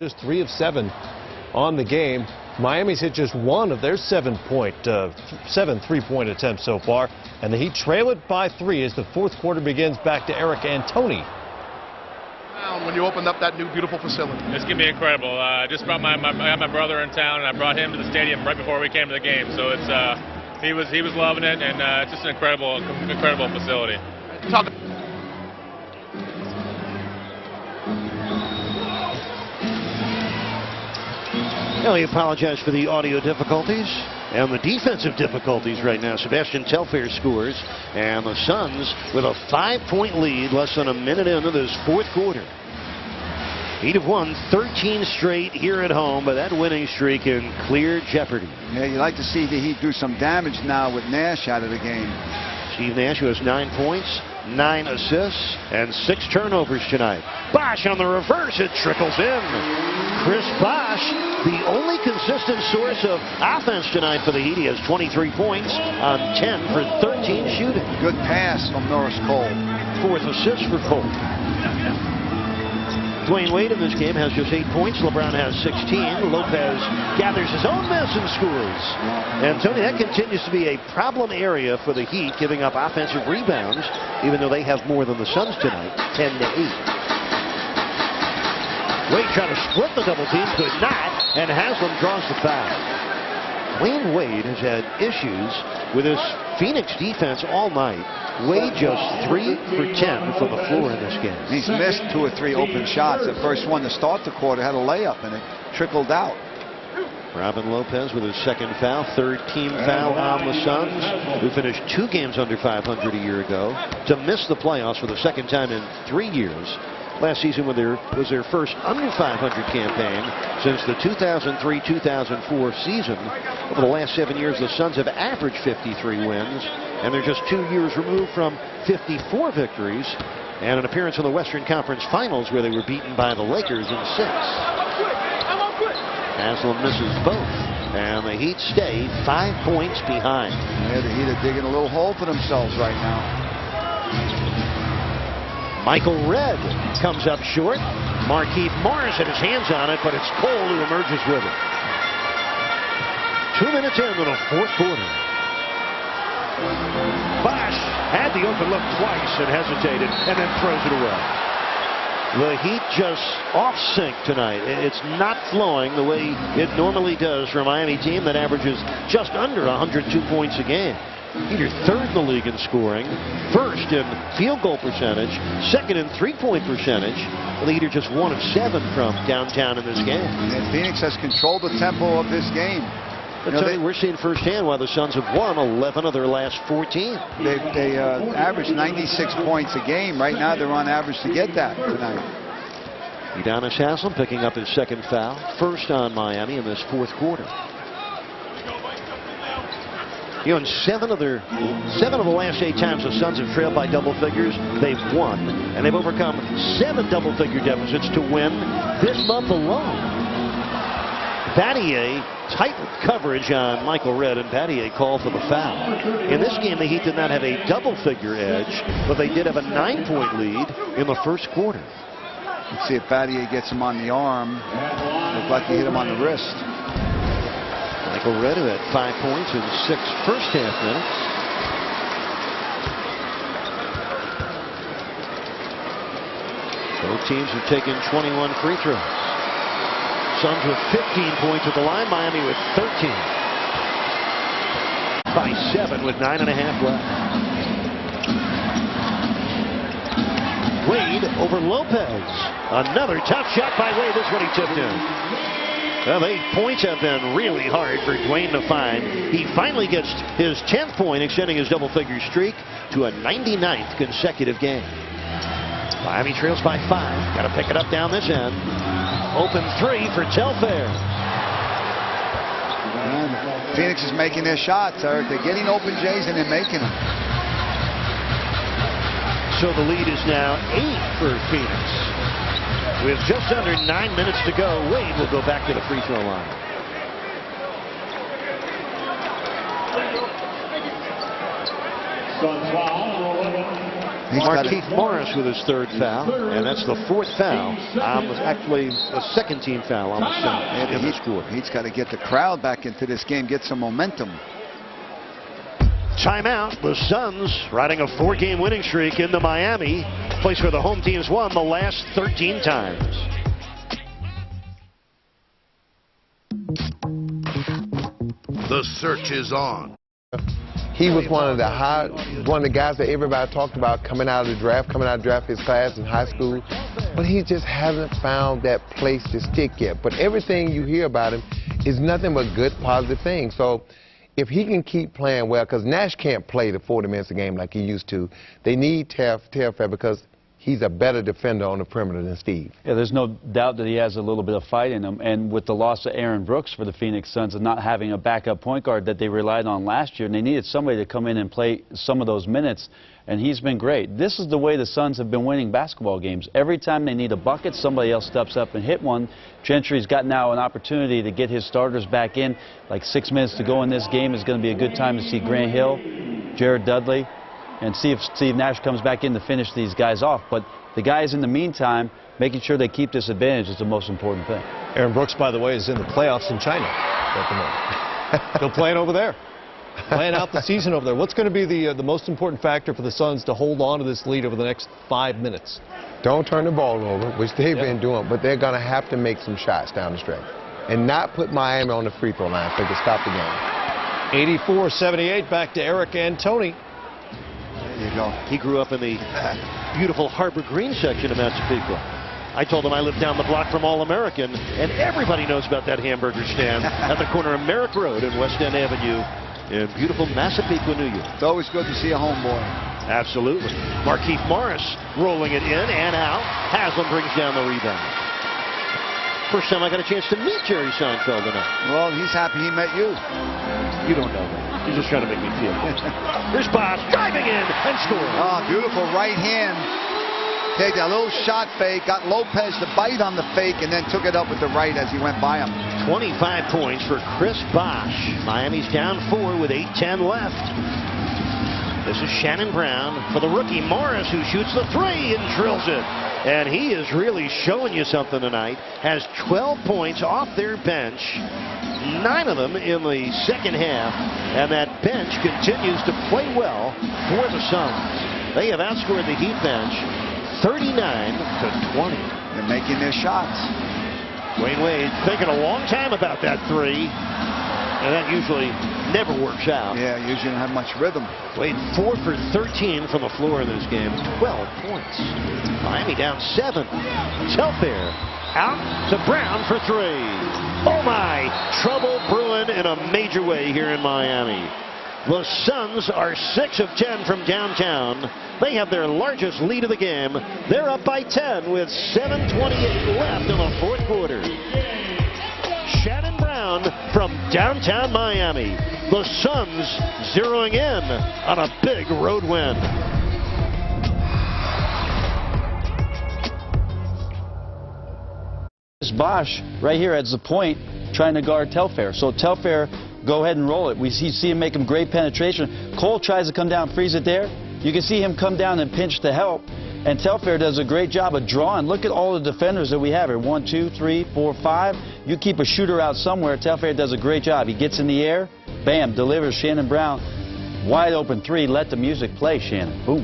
Just 3 of 7 on the game. Miami's hit just one of their 7 3-point attempts so far, and the Heat trail it by 3 as the fourth quarter begins. Back to Eric Antoni. When you opened up that new beautiful facility, it's gonna be incredible. I just brought I got my brother in town, and I brought him to the stadium right before we came to the game. So it's he was loving it, and it's just an incredible facility. Talk. Well, we apologize for the audio difficulties and the defensive difficulties right now. Sebastian Telfair scores, and the Suns with a 5-point lead less than a minute into this fourth quarter. Heat have won 13 straight here at home, but that winning streak in clear jeopardy. Yeah, you like to see the Heat do some damage now with Nash out of the game. Steve Nash, who has 9 points, 9 assists, and 6 turnovers tonight. Bosh on the reverse, it trickles in. Chris Bosh, the only consistent source of offense tonight for the Heat. He has 23 points on 10 for 13 shooting. Good pass from Norris Cole. 4th assist for Cole. Dwayne Wade in this game has just 8 points. LeBron has 16. Lopez gathers his own miss and scores. And Tony, that continues to be a problem area for the Heat, giving up offensive rebounds, even though they have more than the Suns tonight, 10-8. Wade trying to split the double team, could not, and Haslam draws the foul. Dwayne Wade has had issues with his Phoenix defense all night. Wade just 3 for 10 from the floor in this game. He's missed 2 or 3 open shots. The first one to start the quarter had a layup, and it trickled out. Robin Lopez with his 2nd foul, 3rd team foul on the Suns, who finished 2 games under 500 a year ago, to miss the playoffs for the 2nd time in 3 years. Last season was their first under 500 campaign since the 2003-2004 season. Over the last 7 years, the Suns have averaged 53 wins, and they're just 2 years removed from 54 victories and an appearance in the Western Conference Finals where they were beaten by the Lakers in 6. Haslam misses both, and the Heat stay 5 points behind. Yeah, the Heat are digging a little hole for themselves right now. Michael Redd comes up short. Markieff Morris had his hands on it, but it's Cole who emerges with it. 2 minutes into the fourth quarter. Bosh had the open look twice and hesitated, and then throws it away. The Heat just off sync tonight. It's not flowing the way it normally does for a Miami team that averages just under 102 points a game. Heat are 3rd in the league in scoring, 1st in field goal percentage, 2nd in 3-point percentage. The Heat are just 1 of 7 from downtown in this game. And Phoenix has controlled the tempo of this game. We're seeing firsthand why the Suns have won 11 of their last 14. They average 96 points a game. Right now they're on average to get that tonight. Udonis Haslam picking up his 2nd foul, 1st on Miami in this fourth quarter. You know, in 7 of the last 8 times the Suns have trailed by double figures, they've won, and they've overcome 7 double-figure deficits to win this month alone. Battier, tight coverage on Michael Redd, and Battier called for the foul. In this game, the Heat did not have a double-figure edge, but they did have a 9-point lead in the first quarter. Let's see if Battier gets him on the arm. Looked like he hit him on the wrist. Michael Redd had 5 points in 6 first-half minutes. Both teams have taken 21 free throws. Suns with 15 points at the line, Miami with 13. By 7 with 9.5 left. Wade over Lopez. Another tough shot by Wade. This one he tipped in. Well, 8 points have been really hard for Dwayne to find. He finally gets his 10th point, extending his double-figure streak to a 99th consecutive game. Miami trails by 5. Got to pick it up down this end. Open 3 for Telfair. Phoenix is making their shots, Eric. They're getting open Jays and they're making them. So the lead is now 8 for Phoenix. With just under 9 minutes to go, Wade will go back to the free throw line. Suns foul, number 11. Markieff Morris with his third foul, and that's the fourth foul. Actually, the second team foul on the Suns in the score. He's got to get the crowd back into this game, get some momentum. Timeout. The Suns riding a 4-game winning streak into Miami, a place where the home teams won the last 13 times. The search is on. He was one of the guys that everybody talked about coming out of the draft, his class in high school. But he just hasn't found that place to stick yet. But everything you hear about him is nothing but good, positive things. So if he can keep playing well, because Nash can't play the 40 minutes a game like he used to, they need Telfair because he's a better defender on the perimeter than Steve. Yeah, there's no doubt that he has a little bit of fight in him. And with the loss of Aaron Brooks for the Phoenix Suns and not having a backup point guard that they relied on last year, and they needed somebody to come in and play some of those minutes, and he's been great. This is the way the Suns have been winning basketball games. Every time they need a bucket, somebody else steps up and hit one. Gentry's got now an opportunity to get his starters back in. Like 6 minutes to go in this game is going to be a good time to see Grant Hill, Jared Dudley, and see if Steve Nash comes back in to finish these guys off. But the guys in the meantime, making sure they keep this advantage is the most important thing. Aaron Brooks, by the way, is in the playoffs in China at the moment. Still playing over there. Playing out the season over there. What's going to be the most important factor for the Suns to hold on to this lead over the next 5 minutes? Don't turn the ball over, which they've been doing, but they're going to have to make some shots down the stretch. And not put Miami on the free throw line so they can stop the game. 84-78, back to Eric Antoni. There you go. He grew up in the beautiful Harbor Green section of Massapequa. I told him I lived down the block from All-American, and everybody knows about that hamburger stand at the corner of Merrick Road and West End Avenue in beautiful Massapequa, New York. It's always good to see a homeboy. Absolutely. Markieff Morris rolling it in and out. Haslam brings down the rebound. First time I got a chance to meet Jerry Seinfeld tonight. Well, he's happy he met you. You don't know that. You're just trying to make me feel good. Here's Bosh driving in and scoring. Oh, beautiful right hand. Take that little shot fake, got Lopez to bite on the fake, and then took it up with the right as he went by him. 25 points for Chris Bosh. Miami's down 4 with 8:10 left. This is Shannon Brown for the rookie Morris, who shoots the 3 and drills it. And he is really showing you something tonight. Has 12 points off their bench, 9 of them in the second half. And that bench continues to play well for the Suns. They have outscored the Heat bench 39-20. They're making their shots. Dwayne Wade thinking a long time about that 3. And that usually never works out. Yeah, usually don't have much rhythm. Wade 4 for 13 from the floor in this game. 12 points. Miami down 7. Telfair out to Brown for 3. Oh my! Trouble brewing in a major way here in Miami. The Suns are 6 of 10 from downtown. They have their largest lead of the game. They're up by 10 with 7:28 left in the fourth quarter. Shannon Brown from downtown Miami. The Suns zeroing in on a big road win. Bosh right here at the point trying to guard Telfair. So Telfair, go ahead and roll it. We see him make him great penetration. Cole tries to come down, freeze it there. You can see him come down and pinch to help. And Telfair does a great job of drawing. Look at all the defenders that we have here. 1, 2, 3, 4, 5. You keep a shooter out somewhere. Telfair does a great job. He gets in the air, bam, delivers. Shannon Brown, wide open 3. Let the music play, Shannon. Boom.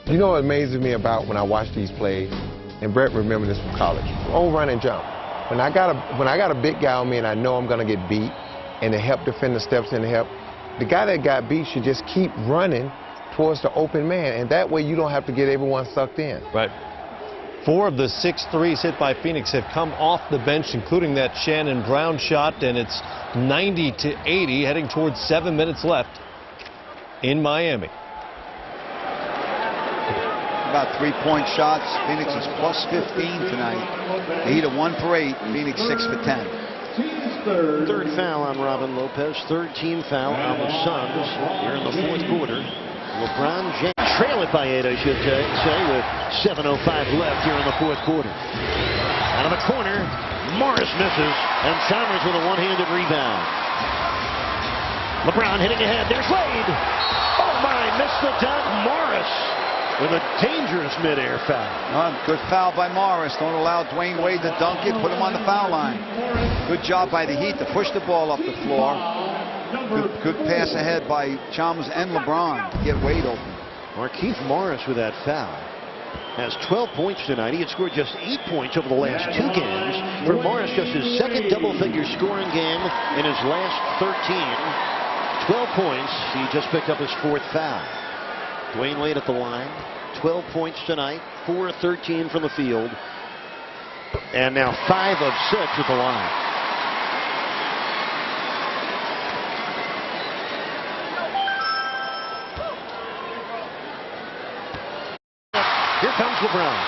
You know what amazes me about when I watch these plays, and Brett remember this from college, run and jump. When I got a big guy on me and I know I'm going to get beat, and the help defender steps in to help, the guy that got beat should just keep running towards the open man, and that way you don't have to get everyone sucked in. Right. 4 of the 6 threes hit by Phoenix have come off the bench, including that Shannon Brown shot, and it's 90-80, heading towards 7 minutes left in Miami. About 3-point shots. Phoenix is plus 15 tonight. The Heat are 1 for 8. Phoenix 6 for 10. Third foul on Robin Lopez. Third team foul on the Suns here in the fourth quarter. LeBron James trail it by 8, I should say, with 7:05 left here in the fourth quarter. Out of the corner, Morris misses, and Chalmers with a one-handed rebound. LeBron hitting ahead. There's Wade. Oh my, missed the dunk. Morris with a dangerous midair foul. Good foul by Morris. Don't allow Dwayne Wade to dunk it. Put him on the foul line. Good job by the Heat to push the ball up the floor. Good pass ahead by Chalmers and LeBron to get Wade open. Markieff Morris with that foul has 12 points tonight. He had scored just 8 points over the last 2 games. For Morris, just his second double-figure scoring game in his last 13. 12 points. He just picked up his 4th foul. Dwayne Wade at the line. 12 points tonight. 4 of 13 from the field. And now 5 of 6 at the line. Here comes LeBron.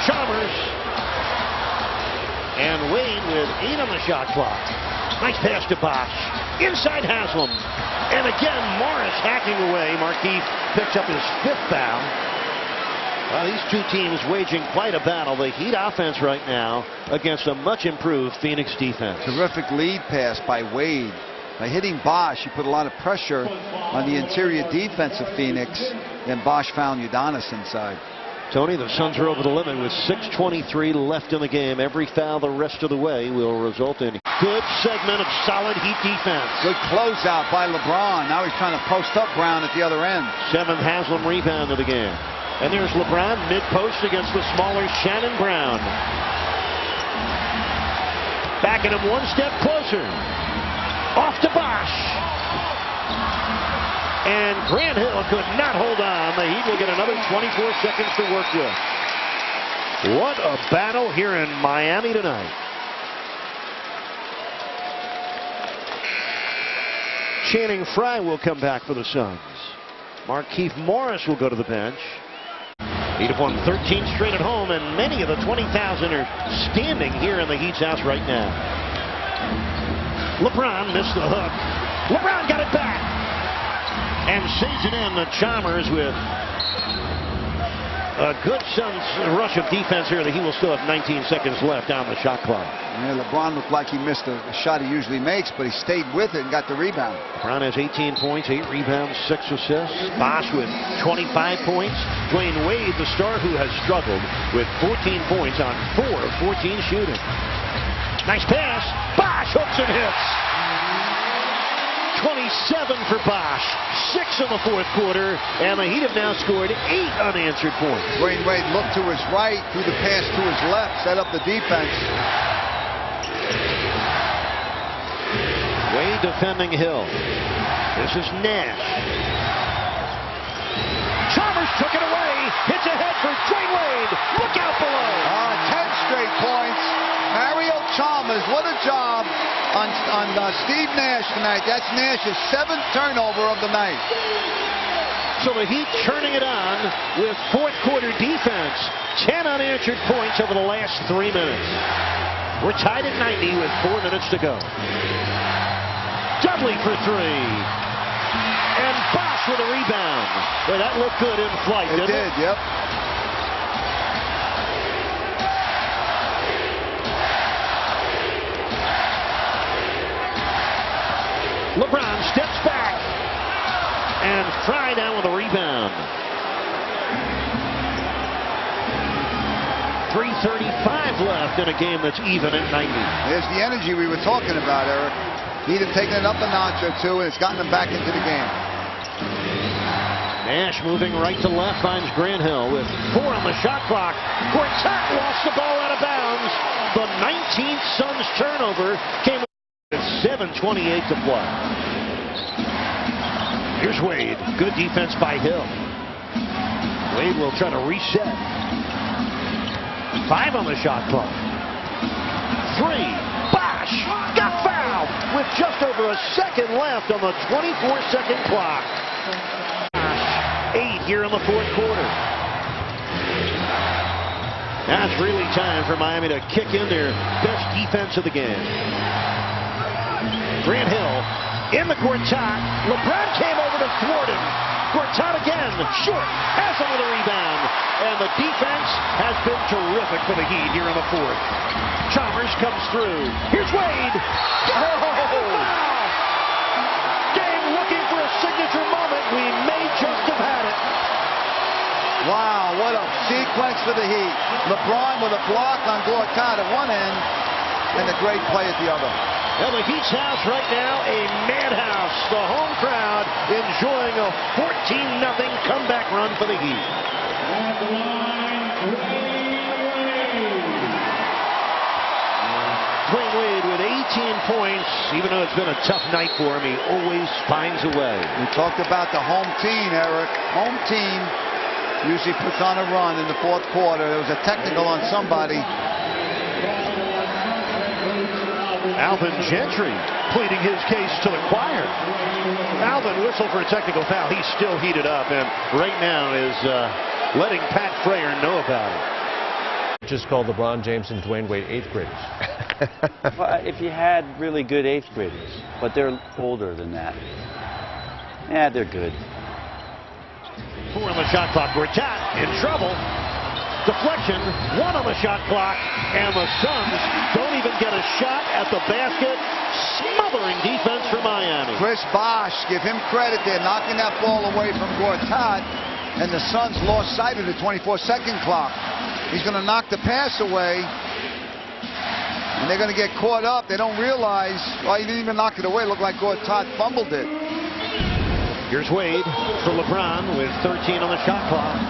Chalmers. And Wade with 8 on the shot clock. Nice pass to Bosch. Inside Haslam. And again, Morris hacking away. Markieff picks up his 5th foul. Well, these two teams waging quite a battle. The Heat offense right now against a much improved Phoenix defense. Terrific lead pass by Wade. By hitting Bosch, he put a lot of pressure on the interior defense of Phoenix. And Bosch found Udonis inside. Tony, the Suns are over the limit with 6:23 left in the game. Every foul the rest of the way will result in good segment of solid Heat defense. Good closeout by LeBron. Now he's trying to post up Brown at the other end. 7th Haslam rebound of the game. And there's LeBron mid-post against the smaller Shannon Brown. Backing him 1 step closer. Off to Bosch. And Grant Hill could not hold on. The Heat will get another 24 seconds to work with. What a battle here in Miami tonight. Channing Frye will come back for the Suns. Markieff Morris will go to the bench. Heat have won 13 straight at home, and many of the 20,000 are standing here in the Heat's house right now. LeBron missed the hook. LeBron got it back. And saves it in. The Chalmers with a good Suns rush of defense here. He will still have 19 seconds left on the shot clock. Yeah, LeBron looked like he missed a shot he usually makes, but he stayed with it and got the rebound. LeBron has 18 points, 8 rebounds, 6 assists. Bosch with 25 points. Dwayne Wade, the star who has struggled with 14 points on 4 of 14 shooting. Nice pass. Bosch hooks and hits. 27 for Bosch, 6 in the 4th quarter, and the Heat have now scored 8 unanswered points. Dwayne Wade looked to his right, threw the pass to his left, set up the defense. Wade defending Hill. This is Nash. Chalmers took it away, hits ahead for Dwayne Wade. Look out below. 10 straight points. Mario Chalmers, what a job on Steve Nash tonight. That's Nash's 7th turnover of the night. So the Heat turning it on with 4th quarter defense. 10 unanswered points over the last 3 minutes. We're tied at 90 with 4 minutes to go. Dudley for 3. And Bosch with a rebound. Well, that looked good in flight, didn't it? It did, yep. LeBron steps back, and Frye down with a rebound. 3:35 left in a game that's even at 90. There's the energy we were talking about, Eric. He'd have taken it up a notch or two, and it's gotten them back into the game. Nash moving right to left, finds Grant Hill with 4 on the shot clock. Gortat lost the ball out of bounds. The 19th Suns turnover came with 7:28 to play. Here's Wade. Good defense by Hill. Wade will try to reset. 5 on the shot clock. 3. Bosch got fouled with just over a second left on the 24-second clock. 8 here in the 4th quarter. Now it's really time for Miami to kick in their best defense of the game. Grant Hill in the court top. LeBron came over to thwart him. Gortat again. Short. Has another rebound. And the defense has been terrific for the Heat here in the fourth. Chalmers comes through. Here's Wade. Oh! Game looking for a signature moment. We may just have had it. Wow, what a sequence for the Heat. LeBron with a block on Gortat at one end and a great play at the other. Well, the Heat's house right now, a madhouse. The home crowd enjoying a 14-0 comeback run for the Heat. Dwyane Wade with 18 points. Even though it's been a tough night for him, he always finds a way. We talked about the home team, Eric. Home team usually puts on a run in the fourth quarter. There was a technical on somebody. Alvin Gentry pleading his case to the choir. Alvin whistled for a technical foul. He's still heated up and right now is letting Pat Frayer know about it. Just called LeBron James and Dwyane Wade 8th graders. Well, if you had really good 8th graders, but they're older than that. Yeah, they're good. 4 on the shot clock. Gortat in trouble. Deflection, 1 on the shot clock, and the Suns don't even get a shot at the basket. Smothering defense for Miami. Chris Bosh, give him credit there, knocking that ball away from Gortat, and the Suns lost sight of the 24-second clock. He's going to knock the pass away, and they're going to get caught up. They don't realize, well, he didn't even knock it away. It looked like Gortat fumbled it. Here's Wade for LeBron with 13 on the shot clock.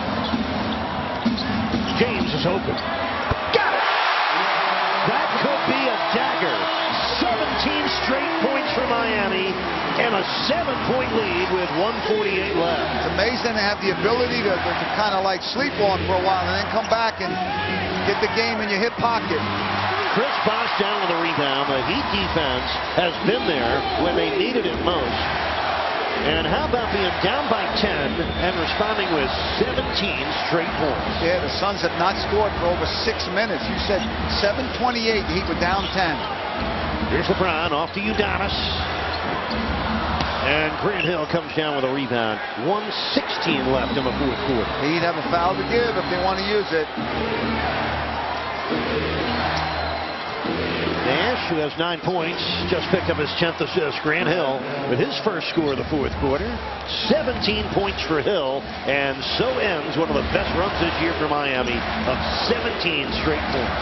James is open. Got it! That could be a dagger. 17 straight points for Miami and a 7-point lead with 1:48 left. It's amazing to have the ability to kind of like sleep on for a while and then come back and get the game in your hip pocket. Chris Bosh down with a rebound. The Heat defense has been there when they needed it most. And how about being down by 10 and responding with 17 straight points? Yeah, the Suns have not scored for over 6 minutes. You said 7:28, the Heat were down 10. Here's LeBron off to Udonis. And Grant Hill comes down with a rebound. 1:16 left in the fourth quarter. The Heat have a foul to give if they want to use it. Nash, who has 9 points, just picked up his 10th assist. Grant Hill with his first score of the fourth quarter. 17 points for Hill, and so ends one of the best runs this year for Miami of 17 straight points.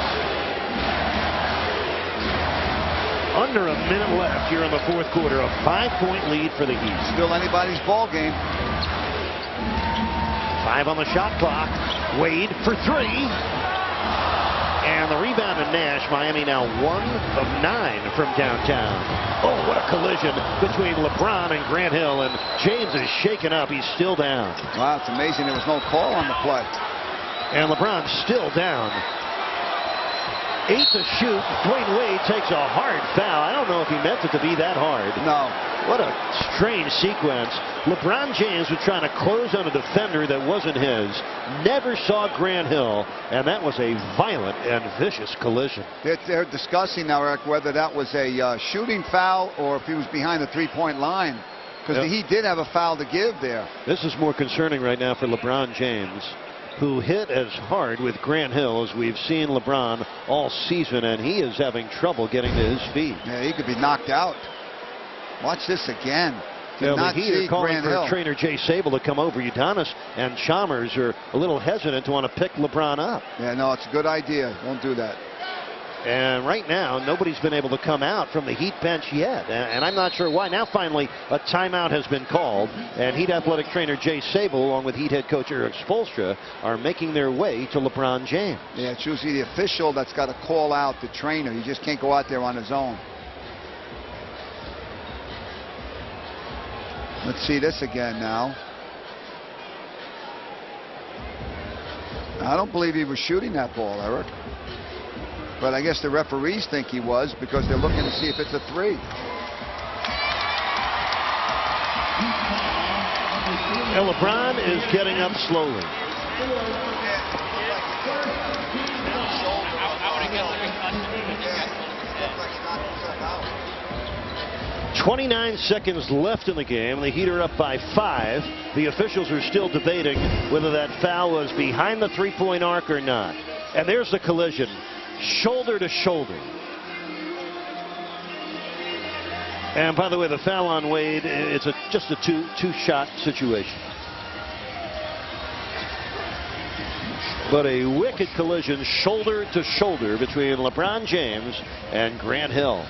Under a minute left here in the fourth quarter. A 5-point lead for the Heat. Still anybody's ball game. 5 on the shot clock. Wade for 3. And the rebound to Nash. Miami now 1 of 9 from downtown. Oh, what a collision between LeBron and Grant Hill. And James is shaken up. He's still down. Wow, it's amazing there was no call on the play. And LeBron's still down. 8 to shoot. Dwyane Wade takes a hard foul. I don't know if he meant it to be that hard. No. What a strange sequence. LeBron James was trying to close on a defender that wasn't his. Never saw Grant Hill, and that was a violent and vicious collision. They're discussing now, Eric, whether that was a shooting foul or if he was behind the three-point line. Because he did have a foul to give there. This is more concerning right now for LeBron James, who hit as hard with Grant Hill as we've seen LeBron all season, and he is having trouble getting to his feet. Yeah, he could be knocked out. Watch this again. The Heat are calling for trainer Jay Sable to come over. Udonis and Chalmers are a little hesitant to want to pick LeBron up. Yeah, no, it's a good idea. Won't do that. And right now, nobody's been able to come out from the Heat bench yet. And I'm not sure why. Now, finally, a timeout has been called. And Heat athletic trainer Jay Sable, along with Heat head coach Erik Spoelstra, are making their way to LeBron James. Yeah, it's usually the official that's got to call out the trainer. He just can't go out there on his own. Let's see this again now. I don't believe he was shooting that ball, Eric. But I guess the referees think he was because they're looking to see if it's a 3. And LeBron is getting up slowly. 12 29 seconds left in the game. The Heat are up by 5. The officials are still debating whether that foul was behind the three-point arc or not. And there's the collision, shoulder to shoulder. And by the way, the foul on Wade, it's just a two-shot situation. But a wicked collision, shoulder to shoulder, between LeBron James and Grant Hill.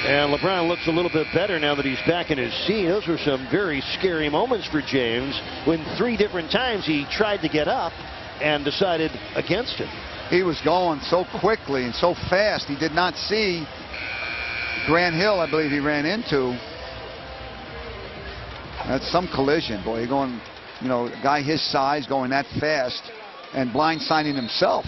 And LeBron looks a little bit better now that he's back in his seat. Those were some very scary moments for James when 3 different times he tried to get up and decided against it. He was going so quickly and so fast, he did not see Grant Hill, I believe he ran into. That's some collision, boy. You're going, you know, a guy his size going that fast and blindsiding himself.